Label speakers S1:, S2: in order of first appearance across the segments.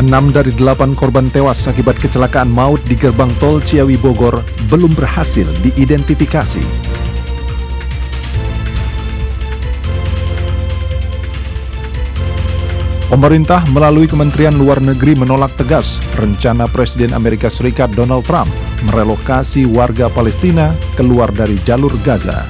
S1: 6 dari 8 korban tewas akibat kecelakaan maut di gerbang tol Ciawi Bogor belum berhasil diidentifikasi. Pemerintah melalui Kementerian Luar Negeri menolak tegas rencana Presiden Amerika Serikat Donald Trump merelokasi warga Palestina keluar dari jalur Gaza.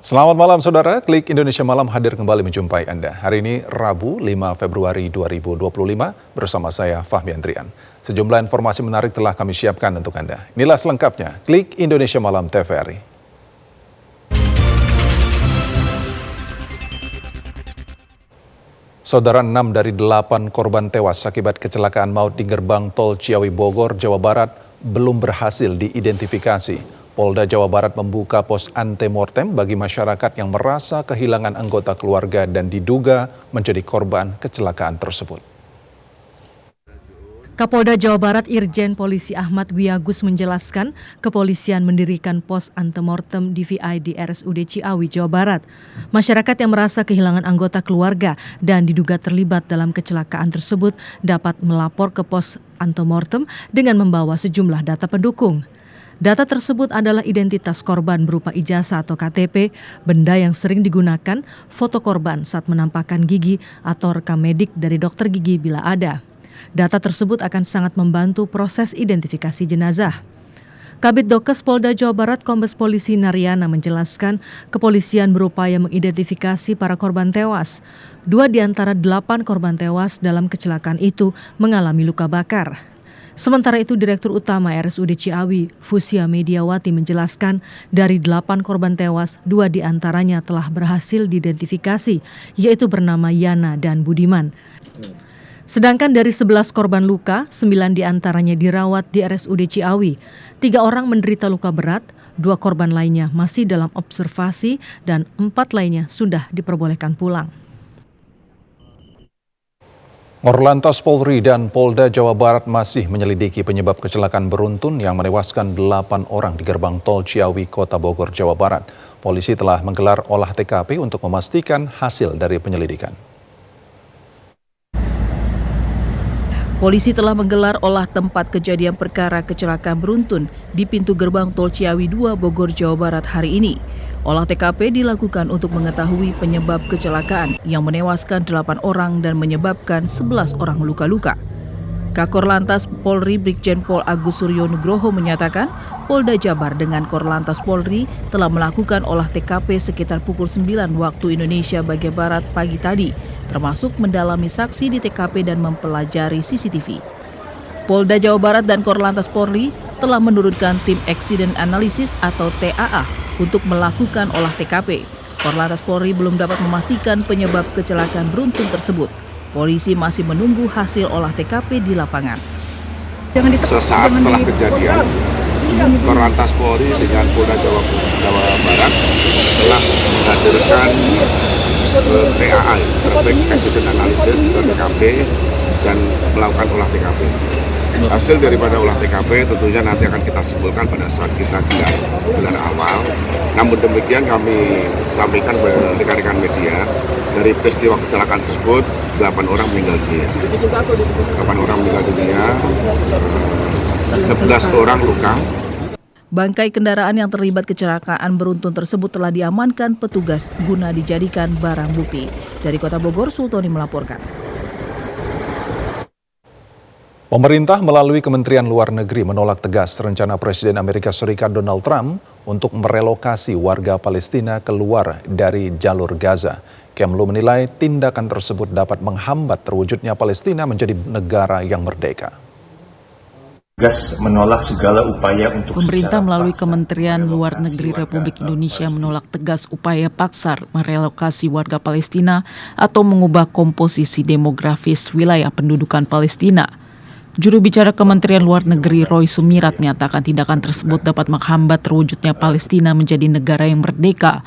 S1: Selamat malam saudara, Klik Indonesia Malam hadir kembali menjumpai Anda. Hari ini Rabu 5 Februari 2025 bersama saya Fahmi Andrian. Sejumlah informasi menarik telah kami siapkan untuk Anda. Inilah selengkapnya, Klik Indonesia Malam TVRI. Saudara, 6 dari 8 korban tewas akibat kecelakaan maut di gerbang tol Ciawi Bogor, Jawa Barat belum berhasil diidentifikasi. Polda Jawa Barat membuka pos antemortem bagi masyarakat yang merasa kehilangan anggota keluarga dan diduga menjadi korban kecelakaan tersebut.
S2: Kapolda Jawa Barat Irjen Polisi Ahmad Wiyagus menjelaskan kepolisian mendirikan pos antemortem DVI di RSUD Ciawi, Jawa Barat. Masyarakat yang merasa kehilangan anggota keluarga dan diduga terlibat dalam kecelakaan tersebut dapat melapor ke pos antemortem dengan membawa sejumlah data pendukung. Data tersebut adalah identitas korban berupa ijazah atau KTP, benda yang sering digunakan, foto korban saat menampakkan gigi atau rekam medik dari dokter gigi bila ada. Data tersebut akan sangat membantu proses identifikasi jenazah. Kabid Dokes Polda Jawa Barat Kombes Polisi Naryana menjelaskan kepolisian berupaya mengidentifikasi para korban tewas. 2 di antara 8 korban tewas dalam kecelakaan itu mengalami luka bakar. Sementara itu, Direktur Utama RSUD Ciawi, Fusia Mediawati menjelaskan dari 8 korban tewas, 2 di antaranya telah berhasil diidentifikasi, yaitu bernama Yana dan Budiman. Sedangkan dari 11 korban luka, 9 di antaranya dirawat di RSUD Ciawi. 3 orang menderita luka berat, 2 korban lainnya masih dalam observasi, dan 4 lainnya sudah diperbolehkan pulang.
S1: Korlantas Polri dan Polda Jawa Barat masih menyelidiki penyebab kecelakaan beruntun yang menewaskan 8 orang di gerbang tol Ciawi, Kota Bogor, Jawa Barat. Polisi telah menggelar olah TKP untuk memastikan hasil dari penyelidikan.
S3: Polisi telah menggelar olah tempat kejadian perkara kecelakaan beruntun di pintu gerbang tol Ciawi 2 Bogor, Jawa Barat hari ini. Olah TKP dilakukan untuk mengetahui penyebab kecelakaan yang menewaskan 8 orang dan menyebabkan 11 orang luka-luka. Kakor-Lantas Polri Brigjen Pol Agus Suryo Nugroho menyatakan Polda Jabar dengan Korlantas Polri telah melakukan olah TKP sekitar pukul 9 waktu Indonesia bagian Barat pagi tadi, termasuk mendalami saksi di TKP dan mempelajari CCTV. Polda Jawa Barat dan Korlantas Polri telah menurunkan tim Accident Analysis atau TAA untuk melakukan olah TKP. Korlantas Polri belum dapat memastikan penyebab kecelakaan beruntun tersebut. Polisi masih menunggu hasil olah TKP di lapangan.
S4: Sesaat setelah kejadian, Korlantas Polri dengan Polda Jawa Barat telah menghadirkan TAA, Traffic Accident Analysis ke TKP dan melakukan olah TKP. Hasil daripada olah TKP tentunya nanti akan kita simpulkan pada saat kita gelar awal. Namun demikian kami sampaikan kepada rekan-rekan media, dari peristiwa kecelakaan tersebut 8 orang meninggal dunia. 8 orang meninggal dunia, 11 orang luka.
S3: Bangkai kendaraan yang terlibat kecelakaan beruntun tersebut telah diamankan petugas guna dijadikan barang bukti. Dari Kota Bogor, Sultoni melaporkan.
S1: Pemerintah melalui Kementerian Luar Negeri menolak tegas rencana Presiden Amerika Serikat Donald Trump untuk merelokasi warga Palestina keluar dari jalur Gaza. Kemlu menilai tindakan tersebut dapat menghambat terwujudnya Palestina menjadi negara yang merdeka.
S5: Menolak segala upaya untuk
S3: Pemerintah melalui Kementerian Luar Negeri Republik Indonesia menolak tegas upaya paksa merelokasi warga Palestina atau mengubah komposisi demografis wilayah pendudukan Palestina. Juru bicara Kementerian Luar Negeri Roy Sumirat menyatakan tindakan tersebut dapat menghambat terwujudnya Palestina menjadi negara yang merdeka.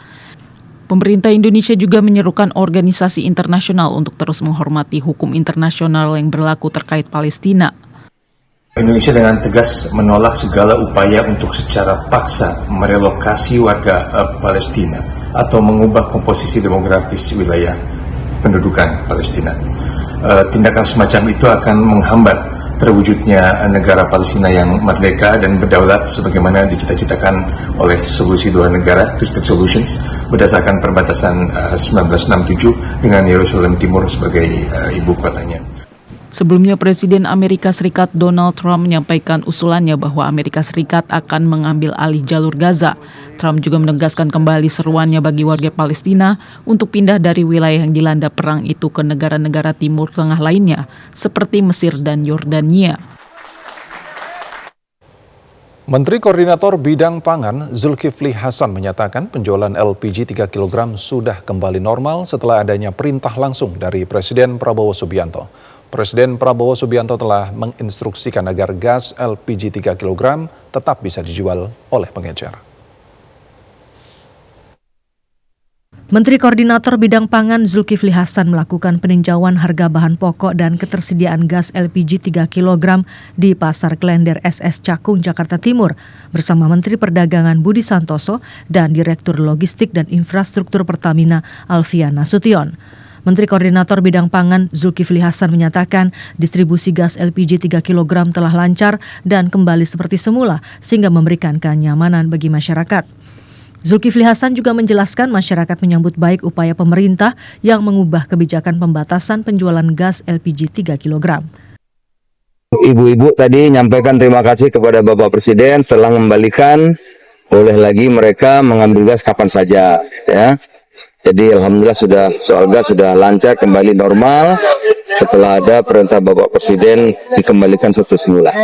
S3: Pemerintah Indonesia juga menyerukan organisasi internasional untuk terus menghormati hukum internasional yang berlaku terkait Palestina.
S5: Indonesia dengan tegas menolak segala upaya untuk secara paksa merelokasi warga Palestina atau mengubah komposisi demografis wilayah pendudukan Palestina. Tindakan semacam itu akan menghambat terwujudnya negara Palestina yang merdeka dan berdaulat sebagaimana dicita-citakan oleh solusi dua negara, two-state solutions, berdasarkan perbatasan 1967 dengan Yerusalem Timur sebagai ibu kotanya.
S3: Sebelumnya, Presiden Amerika Serikat Donald Trump menyampaikan usulannya bahwa Amerika Serikat akan mengambil alih jalur Gaza. Trump juga menegaskan kembali seruannya bagi warga Palestina untuk pindah dari wilayah yang dilanda perang itu ke negara-negara Timur Tengah lainnya, seperti Mesir dan Yordania.
S1: Menteri Koordinator Bidang Pangan Zulkifli Hasan menyatakan penjualan LPG 3 kg sudah kembali normal setelah adanya perintah langsung dari Presiden Prabowo Subianto. Presiden Prabowo Subianto telah menginstruksikan agar gas LPG 3 kg tetap bisa dijual oleh pengecer.
S2: Menteri Koordinator Bidang Pangan Zulkifli Hasan melakukan peninjauan harga bahan pokok dan ketersediaan gas LPG 3 kg di Pasar Klender SS Cakung, Jakarta Timur bersama Menteri Perdagangan Budi Santoso dan Direktur Logistik dan Infrastruktur Pertamina Alfian Nasution. Menteri Koordinator Bidang Pangan Zulkifli Hasan menyatakan distribusi gas LPG 3 kg telah lancar dan kembali seperti semula sehingga memberikan kenyamanan bagi masyarakat. Zulkifli Hasan juga menjelaskan masyarakat menyambut baik upaya pemerintah yang mengubah kebijakan pembatasan penjualan gas LPG 3 kg.
S6: Ibu-ibu tadi nyampaikan terima kasih kepada Bapak Presiden telah membalikan boleh lagi mereka mengambil gas kapan saja, ya. Jadi alhamdulillah soal gas sudah lancar kembali normal setelah ada perintah Bapak Presiden dikembalikan seperti semula.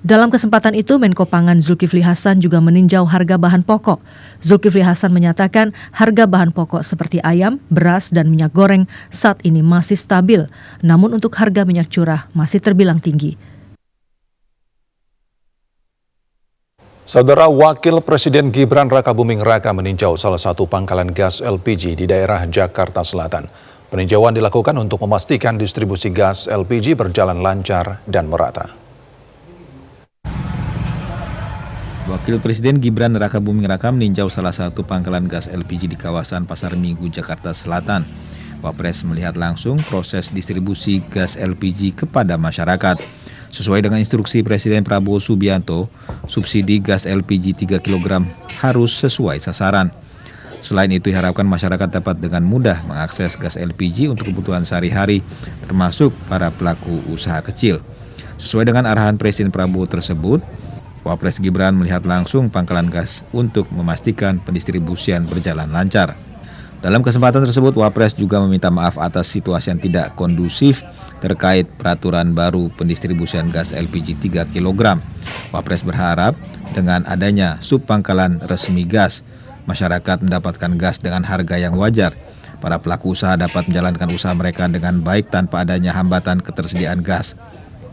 S2: Dalam kesempatan itu, Menko Pangan Zulkifli Hasan juga meninjau harga bahan pokok. Zulkifli Hasan menyatakan harga bahan pokok seperti ayam, beras, dan minyak goreng saat ini masih stabil. Namun untuk harga minyak curah masih terbilang tinggi.
S1: Saudara Wakil Presiden Gibran Rakabuming Raka meninjau salah satu pangkalan gas LPG di daerah Jakarta Selatan. Peninjauan dilakukan untuk memastikan distribusi gas LPG berjalan lancar dan merata.
S7: Wakil Presiden Gibran Rakabuming Raka meninjau salah satu pangkalan gas LPG di kawasan Pasar Minggu, Jakarta Selatan. Wapres melihat langsung proses distribusi gas LPG kepada masyarakat. Sesuai dengan instruksi Presiden Prabowo Subianto, subsidi gas LPG 3 kg harus sesuai sasaran. Selain itu diharapkan masyarakat dapat dengan mudah mengakses gas LPG untuk kebutuhan sehari-hari, termasuk para pelaku usaha kecil. Sesuai dengan arahan Presiden Prabowo tersebut, Wapres Gibran melihat langsung pangkalan gas untuk memastikan pendistribusian berjalan lancar. Dalam kesempatan tersebut, Wapres juga meminta maaf atas situasi yang tidak kondusif terkait peraturan baru pendistribusian gas LPG 3 kg. Wapres berharap dengan adanya subpangkalan resmi gas, masyarakat mendapatkan gas dengan harga yang wajar. Para pelaku usaha dapat menjalankan usaha mereka dengan baik tanpa adanya hambatan ketersediaan gas.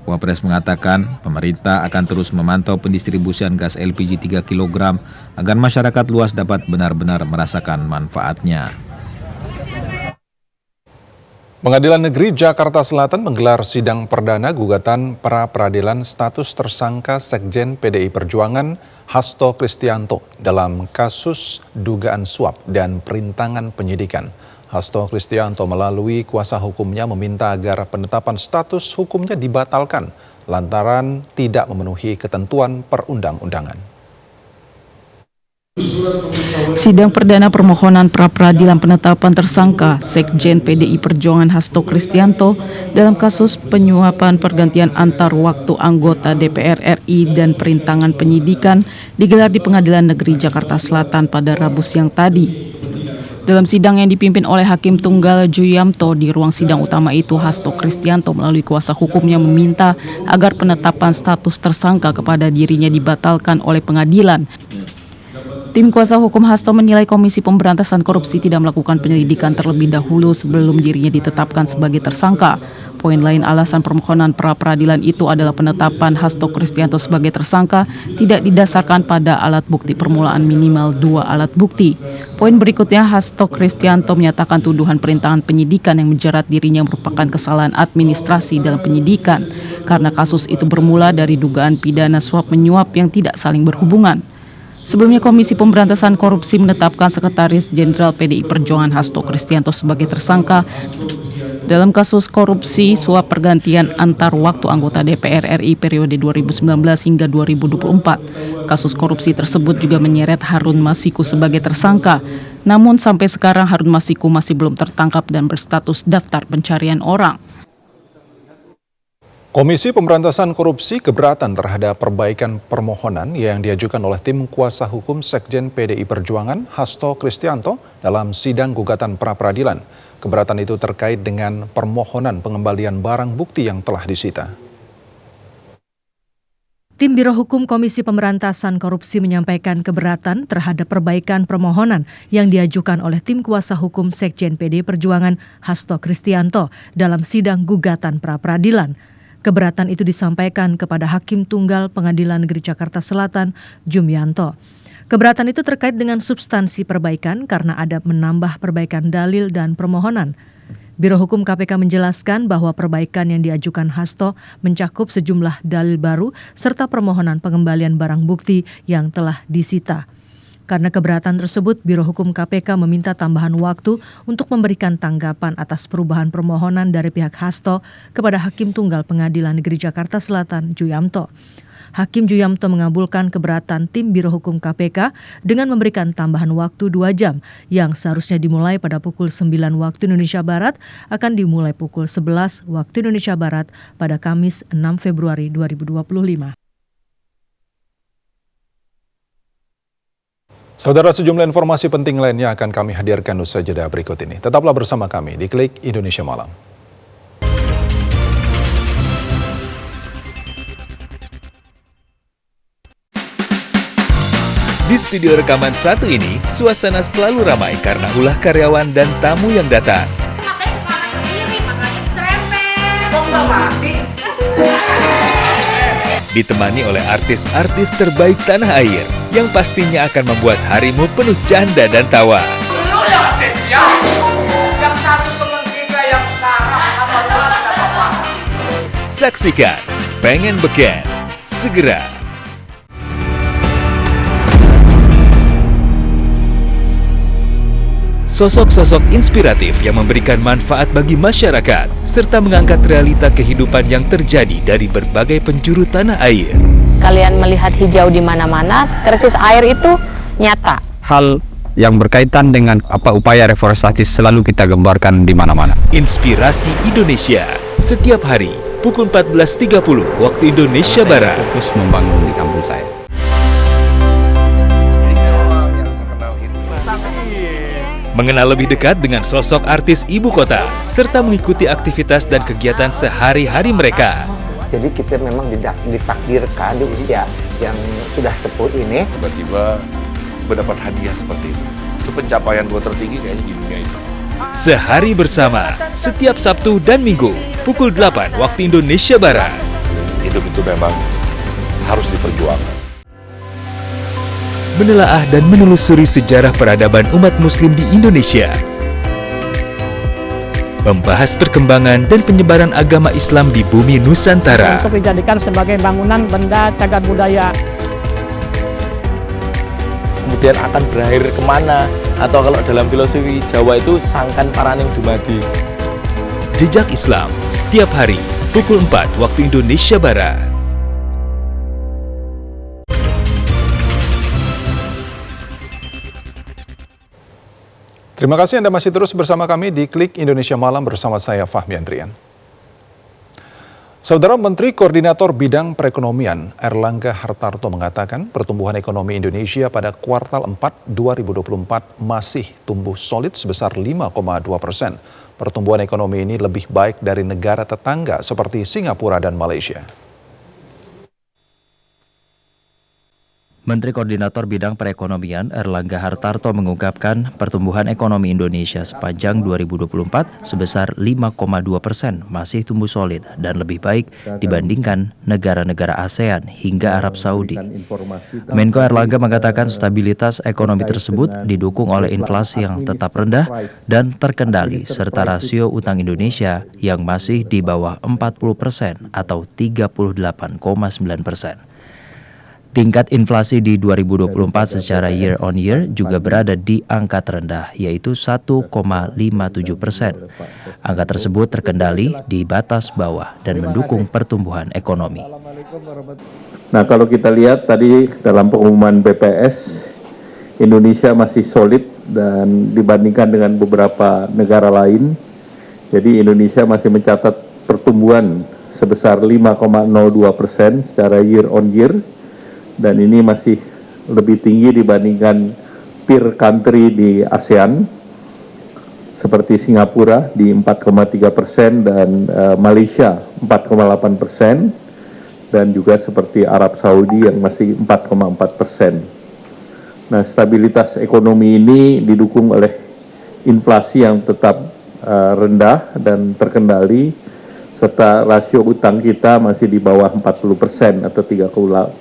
S7: Wapres mengatakan pemerintah akan terus memantau pendistribusian gas LPG 3 kg agar masyarakat luas dapat benar-benar merasakan manfaatnya.
S1: Pengadilan Negeri Jakarta Selatan menggelar sidang perdana gugatan pra-peradilan status tersangka Sekjen PDI Perjuangan Hasto Kristianto dalam kasus dugaan suap dan perintangan penyidikan. Hasto Kristianto melalui kuasa hukumnya meminta agar penetapan status hukumnya dibatalkan lantaran tidak memenuhi ketentuan perundang-undangan.
S3: Sidang perdana permohonan pra-peradilan penetapan tersangka Sekjen PDI Perjuangan Hasto Kristianto dalam kasus penyuapan pergantian antar waktu anggota DPR RI dan perintangan penyidikan digelar di Pengadilan Negeri Jakarta Selatan pada Rabu siang tadi. Dalam sidang yang dipimpin oleh Hakim Tunggal Juyamto di ruang sidang utama itu, Hasto Kristianto melalui kuasa hukumnya meminta agar penetapan status tersangka kepada dirinya dibatalkan oleh pengadilan. Tim kuasa hukum Hasto menilai Komisi Pemberantasan Korupsi tidak melakukan penyelidikan terlebih dahulu sebelum dirinya ditetapkan sebagai tersangka. poin lain alasan permohonan pra-peradilan itu adalah penetapan Hasto Kristianto sebagai tersangka tidak didasarkan pada alat bukti permulaan minimal 2 alat bukti. Poin berikutnya, Hasto Kristianto menyatakan tuduhan perintahan penyidikan yang menjerat dirinya merupakan kesalahan administrasi dalam penyidikan karena kasus itu bermula dari dugaan pidana suap menyuap yang tidak saling berhubungan. Sebelumnya, Komisi Pemberantasan Korupsi menetapkan Sekretaris Jenderal PDI Perjuangan Hasto Kristianto sebagai tersangka dalam kasus korupsi suap pergantian antar waktu anggota DPR RI periode 2019 hingga 2024. Kasus korupsi tersebut juga menyeret Harun Masiku sebagai tersangka. Namun sampai sekarang Harun Masiku masih belum tertangkap dan berstatus daftar pencarian orang.
S1: Komisi Pemberantasan Korupsi keberatan terhadap perbaikan permohonan yang diajukan oleh tim kuasa hukum Sekjen PDI Perjuangan Hasto Kristianto dalam sidang gugatan pra-peradilan. Keberatan itu terkait dengan permohonan pengembalian barang bukti yang telah disita.
S2: Tim Biro Hukum Komisi Pemberantasan Korupsi menyampaikan keberatan terhadap perbaikan permohonan yang diajukan oleh tim kuasa hukum Sekjen PDI Perjuangan Hasto Kristianto dalam sidang gugatan pra-peradilan. Keberatan itu disampaikan kepada Hakim Tunggal Pengadilan Negeri Jakarta Selatan, Jumianto. Keberatan itu terkait dengan substansi perbaikan karena ada menambah perbaikan dalil dan permohonan. Biro Hukum KPK menjelaskan bahwa perbaikan yang diajukan Hasto mencakup sejumlah dalil baru serta permohonan pengembalian barang bukti yang telah disita. Karena keberatan tersebut, Biro Hukum KPK meminta tambahan waktu untuk memberikan tanggapan atas perubahan permohonan dari pihak Hasto kepada Hakim Tunggal Pengadilan Negeri Jakarta Selatan, Juyamto. Hakim Juyamto mengabulkan keberatan tim Biro Hukum KPK dengan memberikan tambahan waktu 2 jam yang seharusnya dimulai pada pukul 9 waktu Indonesia Barat akan dimulai pukul 11 waktu Indonesia Barat pada Kamis 6 Februari 2025.
S1: Saudara, sejumlah informasi penting lainnya akan kami hadirkan usai jeda berikut ini. Tetaplah bersama kami di Klik Indonesia Malam.
S8: Di studio rekaman satu ini, suasana selalu ramai karena ulah karyawan dan tamu yang datang.
S9: Makanya bukan anak sendiri, makanya serempet. Kok nggak mati?
S8: Ditemani oleh artis-artis terbaik tanah air yang pastinya akan membuat harimu penuh canda dan tawa.
S9: Lu ya artis ya? Yang satu temen kita yang sekarang sama gua nggak apa-apa.
S8: Saksikan Pengen Beken segera. Sosok-sosok inspiratif yang memberikan manfaat bagi masyarakat serta mengangkat realita kehidupan yang terjadi dari berbagai penjuru tanah air.
S10: Kalian melihat hijau di mana-mana, krisis air itu nyata.
S11: Hal yang berkaitan dengan upaya reforestasi selalu kita gambarkan di mana-mana.
S8: Inspirasi Indonesia setiap hari pukul 14.30 waktu Indonesia Barat.
S11: Fokus membangun di kampung saya.
S8: Mengenal lebih dekat dengan sosok artis ibu kota, serta mengikuti aktivitas dan kegiatan sehari-hari mereka.
S12: Jadi kita memang ditakdirkan di usia yang sudah sepuh ini.
S4: Tiba-tiba mendapat hadiah seperti itu. Itu pencapaian gue tertinggi kayaknya di dunia itu.
S8: Sehari bersama, setiap Sabtu dan Minggu, pukul 8 waktu Indonesia Barat.
S4: Hidup itu memang harus diperjuangkan.
S8: Menelaah dan menelusuri sejarah peradaban umat muslim di Indonesia. Membahas perkembangan dan penyebaran agama Islam di bumi Nusantara.
S13: Untuk dijadikan sebagai bangunan benda cagar budaya.
S14: Kemudian akan berakhir kemana? Atau kalau dalam filosofi Jawa itu sangkan paraning dumadi.
S8: Jejak Islam setiap hari pukul 4 waktu Indonesia Barat.
S1: Terima kasih Anda masih terus bersama kami di Klik Indonesia Malam bersama saya Fahmi Andrian. Saudara Menteri Koordinator Bidang Perekonomian Erlangga Hartarto mengatakan pertumbuhan ekonomi Indonesia pada kuartal 4 2024 masih tumbuh solid sebesar 5,2%. Pertumbuhan ekonomi ini lebih baik dari negara tetangga seperti Singapura dan Malaysia.
S15: Menteri Koordinator Bidang Perekonomian Erlangga Hartarto mengungkapkan pertumbuhan ekonomi Indonesia sepanjang 2024 sebesar 5,2%, masih tumbuh solid dan lebih baik dibandingkan negara-negara ASEAN hingga Arab Saudi. Menko Erlangga mengatakan stabilitas ekonomi tersebut didukung oleh inflasi yang tetap rendah dan terkendali serta rasio utang Indonesia yang masih di bawah 40% atau 38,9%. Tingkat inflasi di 2024 secara year on year juga berada di angka terendah, yaitu 1,57%. Angka tersebut terkendali di batas bawah dan mendukung pertumbuhan ekonomi.
S5: Nah, kalau kita lihat tadi dalam pengumuman BPS, Indonesia masih solid dan dibandingkan dengan beberapa negara lain. Jadi Indonesia masih mencatat pertumbuhan sebesar 5,02% secara year on year. Dan ini masih lebih tinggi dibandingkan peer country di ASEAN seperti Singapura di 4,3% dan Malaysia 4,8% dan juga seperti Arab Saudi yang masih 4,4%. Nah, stabilitas ekonomi ini didukung oleh inflasi yang tetap rendah dan terkendali, serta rasio utang kita masih di bawah 40% atau 38,9%.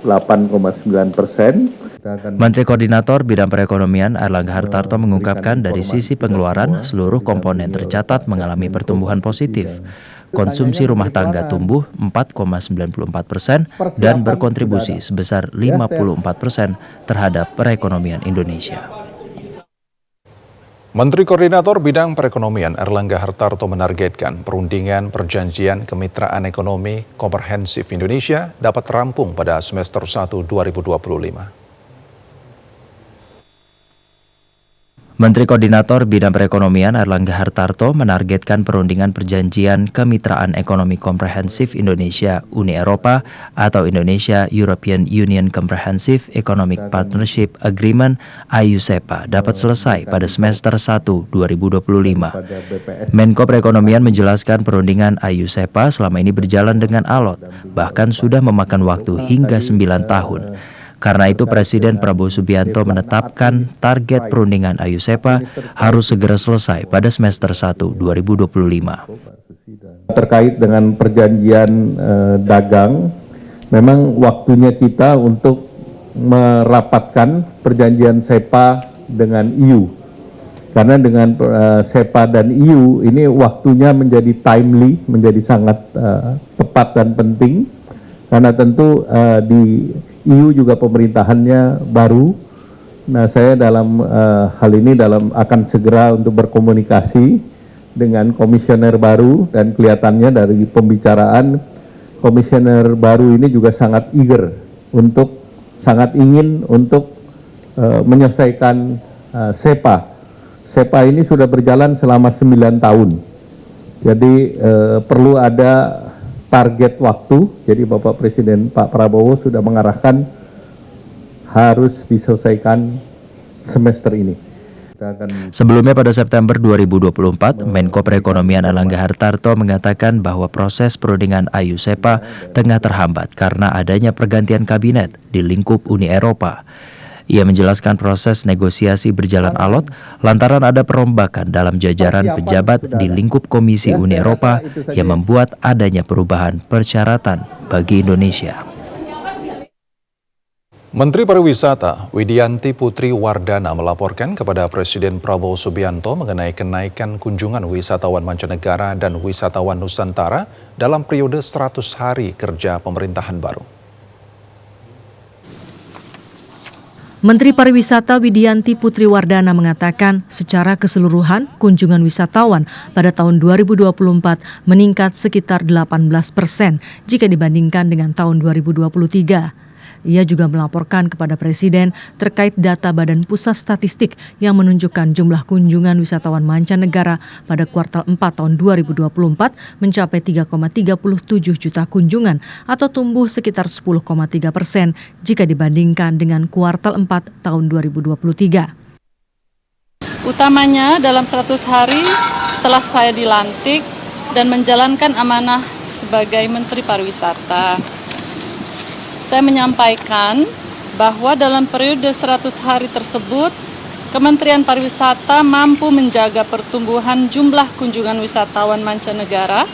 S15: Menteri Koordinator Bidang Perekonomian Erlangga Hartarto mengungkapkan dari sisi pengeluaran, seluruh komponen tercatat mengalami pertumbuhan positif. Konsumsi rumah tangga tumbuh 4,94% dan berkontribusi sebesar 54% terhadap perekonomian Indonesia.
S1: Menteri Koordinator Bidang Perekonomian Erlangga Hartarto menargetkan perundingan perjanjian kemitraan ekonomi komprehensif Indonesia dapat rampung pada semester 1 2025.
S15: Menteri Koordinator Bidang Perekonomian Erlangga Hartarto menargetkan perundingan perjanjian kemitraan ekonomi komprehensif Indonesia Uni Eropa atau Indonesia European Union Comprehensive Economic Partnership Agreement (IUCEPA) dapat selesai pada semester 1 2025. Menko Perekonomian menjelaskan perundingan IUCEPA selama ini berjalan dengan alot, bahkan sudah memakan waktu hingga 9 tahun. Karena itu Presiden Prabowo Subianto menetapkan target perundingan IUCEPA harus segera selesai pada semester 1 2025.
S5: Terkait dengan perjanjian dagang, memang waktunya kita untuk merapatkan perjanjian SEPA dengan EU. Karena dengan SEPA dan EU ini waktunya menjadi timely, menjadi sangat tepat dan penting. Karena tentu di EU juga pemerintahannya baru. Nah, saya dalam hal ini akan segera untuk berkomunikasi dengan komisioner baru, dan kelihatannya dari pembicaraan komisioner baru ini juga sangat ingin untuk menyelesaikan SEPA. SEPA ini sudah berjalan selama 9 tahun. Jadi perlu ada target waktu, jadi Bapak Presiden Pak Prabowo sudah mengarahkan harus diselesaikan semester ini.
S15: Sebelumnya pada September 2024, Menko Perekonomian Erlangga Hartarto mengatakan bahwa proses perundingan IUCEPA tengah terhambat karena adanya pergantian kabinet di lingkup Uni Eropa. Ia menjelaskan proses negosiasi berjalan alot lantaran ada perombakan dalam jajaran pejabat di lingkup Komisi Uni Eropa yang membuat adanya perubahan persyaratan bagi Indonesia.
S1: Menteri Pariwisata Widianti Putri Wardana melaporkan kepada Presiden Prabowo Subianto mengenai kenaikan kunjungan wisatawan mancanegara dan wisatawan Nusantara dalam periode 100 hari kerja pemerintahan baru.
S2: Menteri Pariwisata Widianti Putri Wardana mengatakan secara keseluruhan kunjungan wisatawan pada tahun 2024 meningkat sekitar 18% jika dibandingkan dengan tahun 2023. Ia juga melaporkan kepada Presiden terkait data Badan Pusat Statistik yang menunjukkan jumlah kunjungan wisatawan mancanegara pada kuartal 4 tahun 2024 mencapai 3,37 juta kunjungan atau tumbuh sekitar 10,3% jika dibandingkan dengan kuartal 4 tahun 2023.
S16: Utamanya dalam 100 hari setelah saya dilantik dan menjalankan amanah sebagai Menteri Pariwisata, saya menyampaikan bahwa dalam periode 100 hari tersebut, Kementerian Pariwisata mampu menjaga pertumbuhan jumlah kunjungan wisatawan mancanegara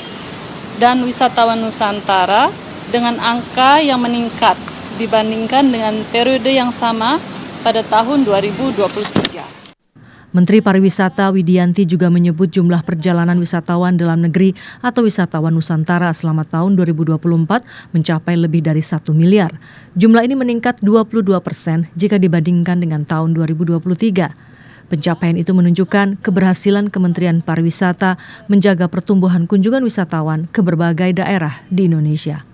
S16: dan wisatawan Nusantara dengan angka yang meningkat dibandingkan dengan periode yang sama pada tahun 2023.
S2: Menteri Pariwisata Widianti juga menyebut jumlah perjalanan wisatawan dalam negeri atau wisatawan Nusantara selama tahun 2024 mencapai lebih dari 1 miliar. Jumlah ini meningkat 22% jika dibandingkan dengan tahun 2023. Pencapaian itu menunjukkan keberhasilan Kementerian Pariwisata menjaga pertumbuhan kunjungan wisatawan ke berbagai daerah di Indonesia.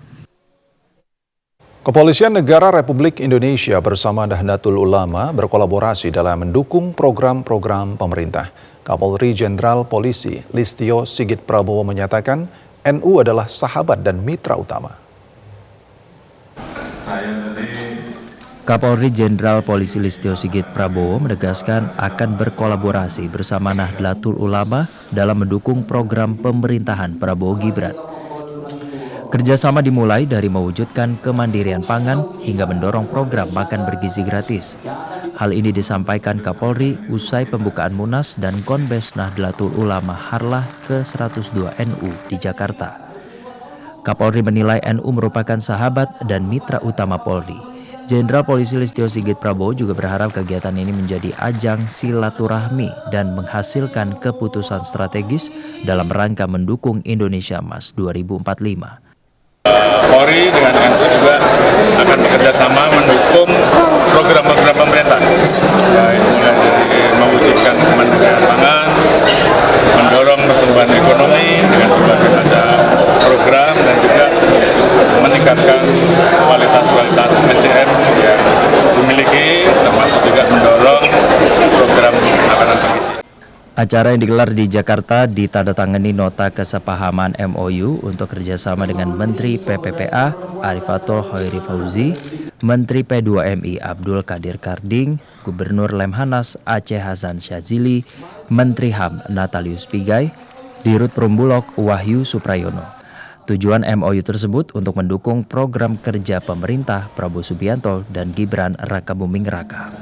S1: Kepolisian Negara Republik Indonesia bersama Nahdlatul Ulama berkolaborasi dalam mendukung program-program pemerintah. Kapolri Jenderal Polisi Listio Sigit Prabowo menyatakan NU adalah sahabat dan mitra utama.
S15: Kapolri Jenderal Polisi Listio Sigit Prabowo menegaskan akan berkolaborasi bersama Nahdlatul Ulama dalam mendukung program pemerintahan Prabowo Gibran. Kerjasama dimulai dari mewujudkan kemandirian pangan hingga mendorong program makan bergizi gratis. Hal ini disampaikan Kapolri usai pembukaan Munas dan Konbes Nahdlatul Ulama Harlah ke-102 NU di Jakarta. Kapolri menilai NU merupakan sahabat dan mitra utama Polri. Jenderal Polisi Listio Sigit Prabowo juga berharap kegiatan ini menjadi ajang silaturahmi dan menghasilkan keputusan strategis dalam rangka mendukung Indonesia Emas 2045.
S17: Polri dengan NU juga akan bekerjasama mendukung program-program pemerintah, baik mulai dari mewujudkan kemandirian pangan, mendorong pertumbuhan ekonomi dengan berbagai macam program dan juga meningkatkan kualitas SDM yang dimiliki, termasuk juga mendorong program makanan bergizi.
S15: Acara yang digelar di Jakarta ditandatangani nota kesepahaman MOU untuk kerjasama dengan Menteri PPPA Arifatul Khairi Fauzi, Menteri P2MI Abdul Qadir Karding, Gubernur Lemhanas Aceh Hasan Syazili, Menteri HAM Natalius Pigai, Dirut Perumbulok Wahyu Suprayono. Tujuan MOU tersebut untuk mendukung program kerja pemerintah Prabowo Subianto dan Gibran Rakabuming Raka.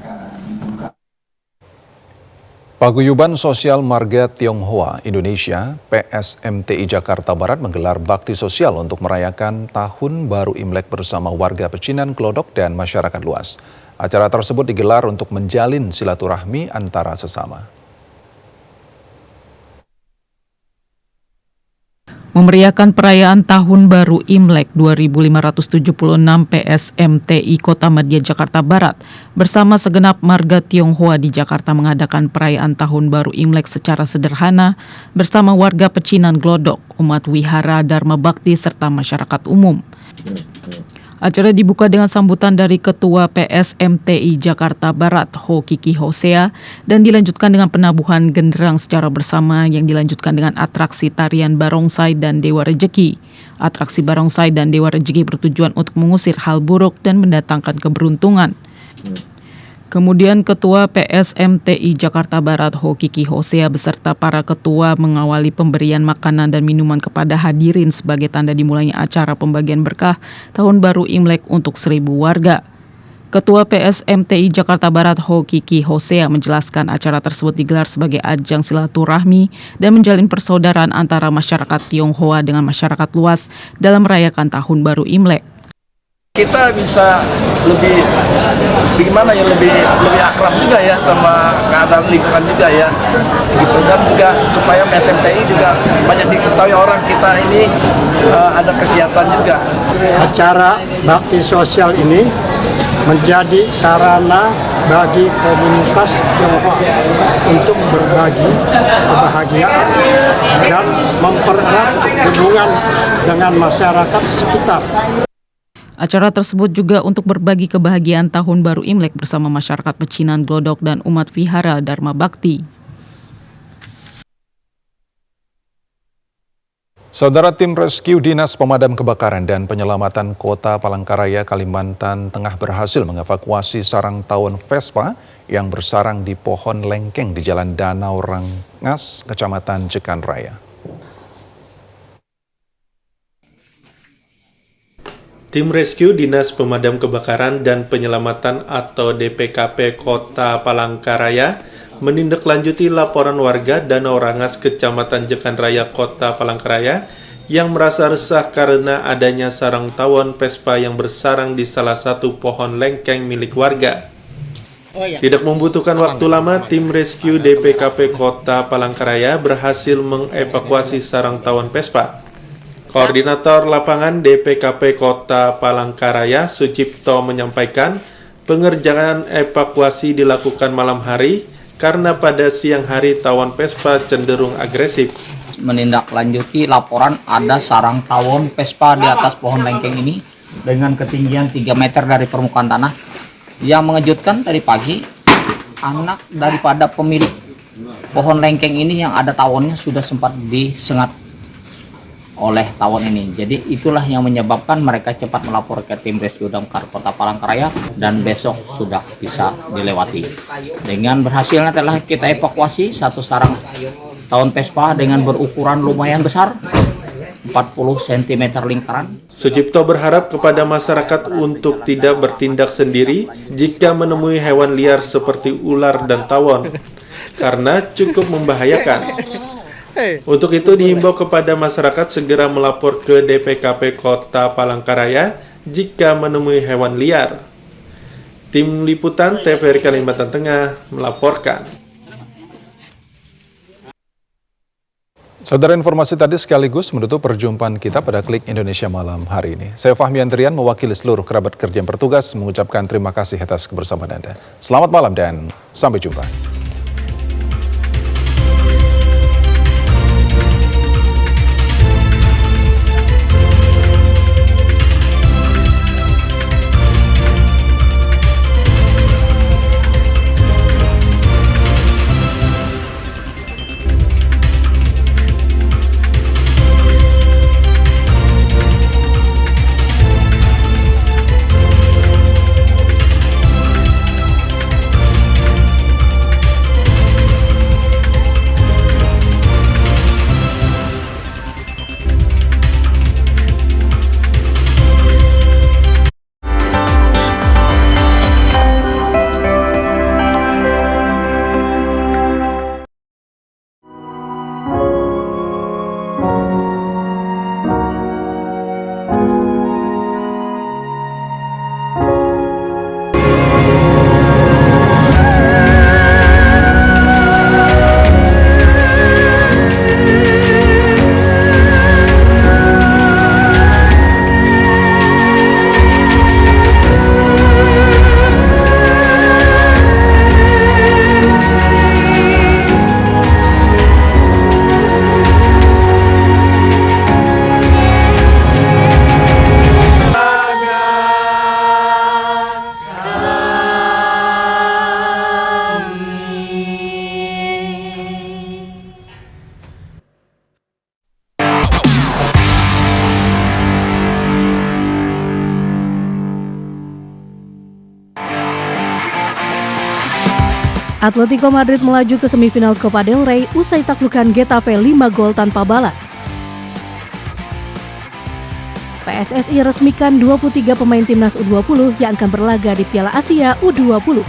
S1: Paguyuban Sosial Marga Tionghoa Indonesia PSMTI Jakarta Barat menggelar bakti sosial untuk merayakan Tahun Baru Imlek bersama warga Pecinan, Glodok, dan masyarakat luas. Acara tersebut digelar untuk menjalin silaturahmi antara sesama.
S3: Memeriahkan perayaan Tahun Baru Imlek 2576 PSMTI Kota Madia Jakarta Barat bersama segenap marga Tionghoa di Jakarta mengadakan perayaan Tahun Baru Imlek secara sederhana bersama warga Pecinan Glodok, umat wihara Dharma Bakti serta masyarakat umum. Acara dibuka dengan sambutan dari Ketua PSMTI Jakarta Barat, Ho Kiki Hosea, dan dilanjutkan dengan penabuhan genderang secara bersama yang dilanjutkan dengan atraksi tarian barongsai dan Dewa Rejeki. Atraksi barongsai dan Dewa Rejeki bertujuan untuk mengusir hal buruk dan mendatangkan keberuntungan. Kemudian Ketua PSMTI Jakarta Barat Ho Kiki Hosea beserta para ketua mengawali pemberian makanan dan minuman kepada hadirin sebagai tanda dimulainya acara pembagian berkah Tahun Baru Imlek untuk 1.000 warga. Ketua PSMTI Jakarta Barat Ho Kiki Hosea menjelaskan acara tersebut digelar sebagai ajang silaturahmi dan menjalin persaudaraan antara masyarakat Tionghoa dengan masyarakat luas dalam merayakan Tahun Baru Imlek.
S18: Kita bisa lebih akrab juga ya sama keadaan lingkungan juga ya gitu, dan juga supaya SMTI juga banyak diketahui orang kita ini ada kegiatan juga.
S19: Acara bakti sosial ini menjadi sarana bagi komunitas Tionghoa untuk berbagi kebahagiaan dan mempererat hubungan dengan masyarakat sekitar.
S3: Acara tersebut juga untuk berbagi kebahagiaan Tahun Baru Imlek bersama masyarakat Pecinan Glodok dan umat vihara Dharma Bakti.
S1: Saudara, tim rescue Dinas Pemadam Kebakaran dan Penyelamatan Kota Palangkaraya, Kalimantan Tengah berhasil mengevakuasi sarang tawon Vespa yang bersarang di pohon lengkeng di Jalan Danau Rangas, Kecamatan Jekan Raya.
S20: Tim rescue Dinas Pemadam Kebakaran dan Penyelamatan atau DPKP Kota Palangkaraya menindaklanjuti laporan warga Danau Rangas, Kecamatan Jekan Raya, Kota Palangkaraya yang merasa resah karena adanya sarang tawon Vespa yang bersarang di salah satu pohon lengkeng milik warga. Tidak membutuhkan waktu lama, tim rescue DPKP Kota Palangkaraya berhasil mengevakuasi sarang tawon Vespa. Koordinator lapangan DPKP Kota Palangkaraya, Sucipto, menyampaikan pengerjaan evakuasi dilakukan malam hari karena pada siang hari tawon Vespa cenderung agresif.
S21: Menindaklanjuti laporan ada sarang tawon Vespa di atas pohon lengkeng ini dengan ketinggian 3 meter dari permukaan tanah. Yang mengejutkan tadi pagi, anak daripada pemilik pohon lengkeng ini yang ada tawonnya sudah sempat disengat oleh tawon ini. Jadi itulah yang menyebabkan mereka cepat melapor ke tim rescue damkar Kota Palangkaraya dan besok sudah bisa dilewati. Dengan berhasilnya telah kita evakuasi satu sarang tawon Vespa dengan berukuran lumayan besar, 40 cm lingkaran.
S20: Sucipto berharap kepada masyarakat untuk tidak bertindak sendiri jika menemui hewan liar seperti ular dan tawon, karena cukup membahayakan. Untuk itu dihimbau kepada masyarakat segera melapor ke DPKP Kota Palangkaraya jika menemui hewan liar. Tim Liputan TVRI Kalimantan Tengah melaporkan.
S1: Saudara, informasi tadi sekaligus menutup perjumpaan kita pada Klik Indonesia Malam hari ini. Saya Fahmi Andrian mewakili seluruh kerabat kerja yang bertugas mengucapkan terima kasih atas kebersamaan Anda. Selamat malam dan sampai jumpa.
S2: Atletico Madrid melaju ke semifinal Copa del Rey usai taklukan Getafe 5 gol tanpa balas. PSSI resmikan 23 pemain timnas U20 yang akan berlaga di Piala Asia U20.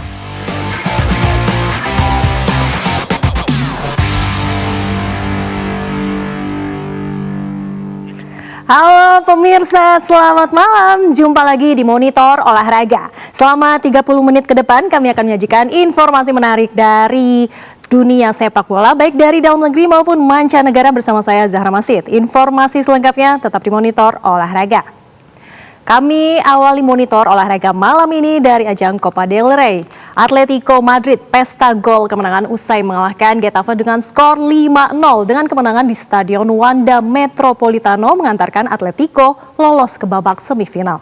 S22: Halo pemirsa, selamat malam. Jumpa lagi di Monitor Olahraga. Selama 30 menit ke depan kami akan menyajikan informasi menarik dari dunia sepak bola, baik dari dalam negeri maupun mancanegara bersama saya Zahra Masid. Informasi selengkapnya tetap di Monitor Olahraga. Kami awali Monitor Olahraga malam ini dari ajang Copa del Rey. Atletico Madrid pesta gol kemenangan usai mengalahkan Getafe dengan skor 5-0 dengan kemenangan di Stadion Wanda Metropolitano mengantarkan Atletico lolos ke babak semifinal.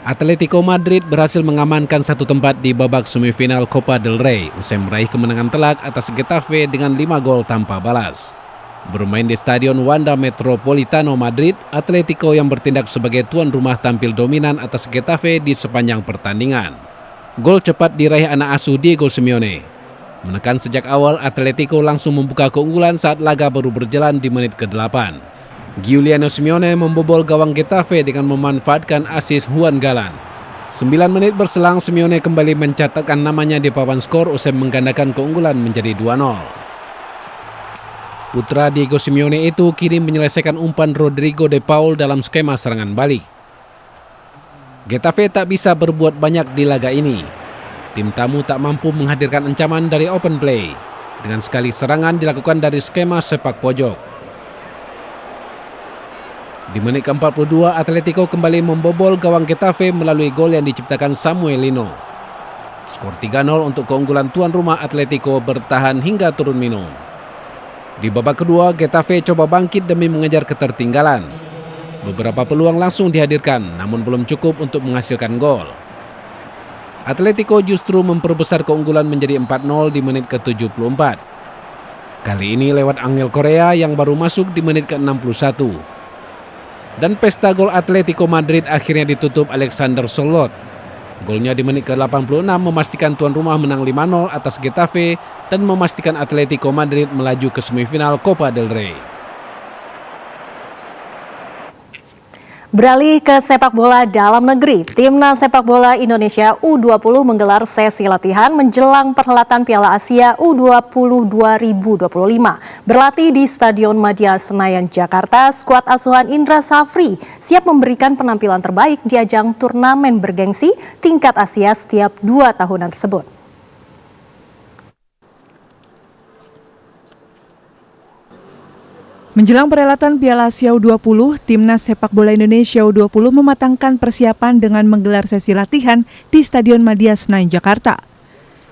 S23: Atletico Madrid berhasil mengamankan satu tempat di babak semifinal Copa del Rey usai meraih kemenangan telak atas Getafe dengan 5 gol tanpa balas. Bermain di Stadion Wanda Metropolitano Madrid, Atletico yang bertindak sebagai tuan rumah tampil dominan atas Getafe di sepanjang pertandingan. Gol cepat diraih anak asuh Diego Simeone. Menekan sejak awal, Atletico langsung membuka keunggulan saat laga baru berjalan di menit ke-8. Giuliano Simeone membobol gawang Getafe dengan memanfaatkan asis Juan Galan. 9 menit berselang, Simeone kembali mencatatkan namanya di papan skor usai menggandakan keunggulan menjadi 2-0. Putra Diego Simeone itu kini menyelesaikan umpan Rodrigo de Paul dalam skema serangan balik. Getafe tak bisa berbuat banyak di laga ini. Tim tamu tak mampu menghadirkan ancaman dari open play. Dengan sekali serangan dilakukan dari skema sepak pojok. Di menit ke-42, Atletico kembali membobol gawang Getafe melalui gol yang diciptakan Samuel Lino. Skor 3-0 untuk keunggulan tuan rumah Atletico bertahan hingga turun minum. Di babak kedua, Getafe coba bangkit demi mengejar ketertinggalan. Beberapa peluang langsung dihadirkan, namun belum cukup untuk menghasilkan gol. Atletico justru memperbesar keunggulan menjadi 4-0 di menit ke-74. Kali ini lewat Angel Correa yang baru masuk di menit ke-61. Dan pesta gol Atletico Madrid akhirnya ditutup Alexander Sørloth. Golnya di menit ke-86 memastikan tuan rumah menang 5-0 atas Getafe dan memastikan Atletico Madrid melaju ke semifinal Copa del Rey.
S22: Beralih ke sepak bola dalam negeri, Timnas Sepak Bola Indonesia U20 menggelar sesi latihan menjelang perhelatan Piala Asia U20 2025. Berlatih di Stadion Madia Senayan, Jakarta, skuad asuhan Indra Safri siap memberikan penampilan terbaik di ajang turnamen bergengsi tingkat Asia setiap 2 tahunan tersebut.
S6: Menjelang perhelatan Piala Asia U20, Timnas Sepak Bola Indonesia U20 mematangkan persiapan dengan menggelar sesi latihan di Stadion Madia Senayan, Jakarta.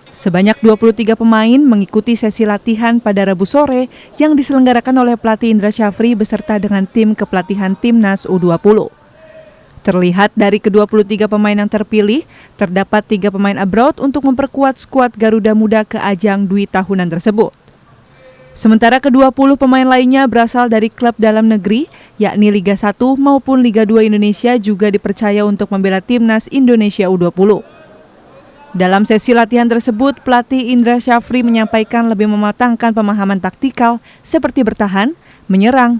S6: Sebanyak 23 pemain mengikuti sesi latihan pada Rabu sore yang diselenggarakan oleh pelatih Indra Safri beserta dengan tim kepelatihan Timnas U20. Terlihat dari ke-23 pemain yang terpilih, terdapat 3 pemain abroad untuk memperkuat skuad Garuda Muda ke ajang Dwi tahunan tersebut. Sementara ke-20 pemain lainnya berasal dari klub dalam negeri, yakni Liga 1 maupun Liga 2 Indonesia juga dipercaya untuk membela Timnas Indonesia U20. Dalam sesi latihan tersebut, pelatih Indra Safri menyampaikan lebih mematangkan pemahaman taktikal seperti bertahan, menyerang,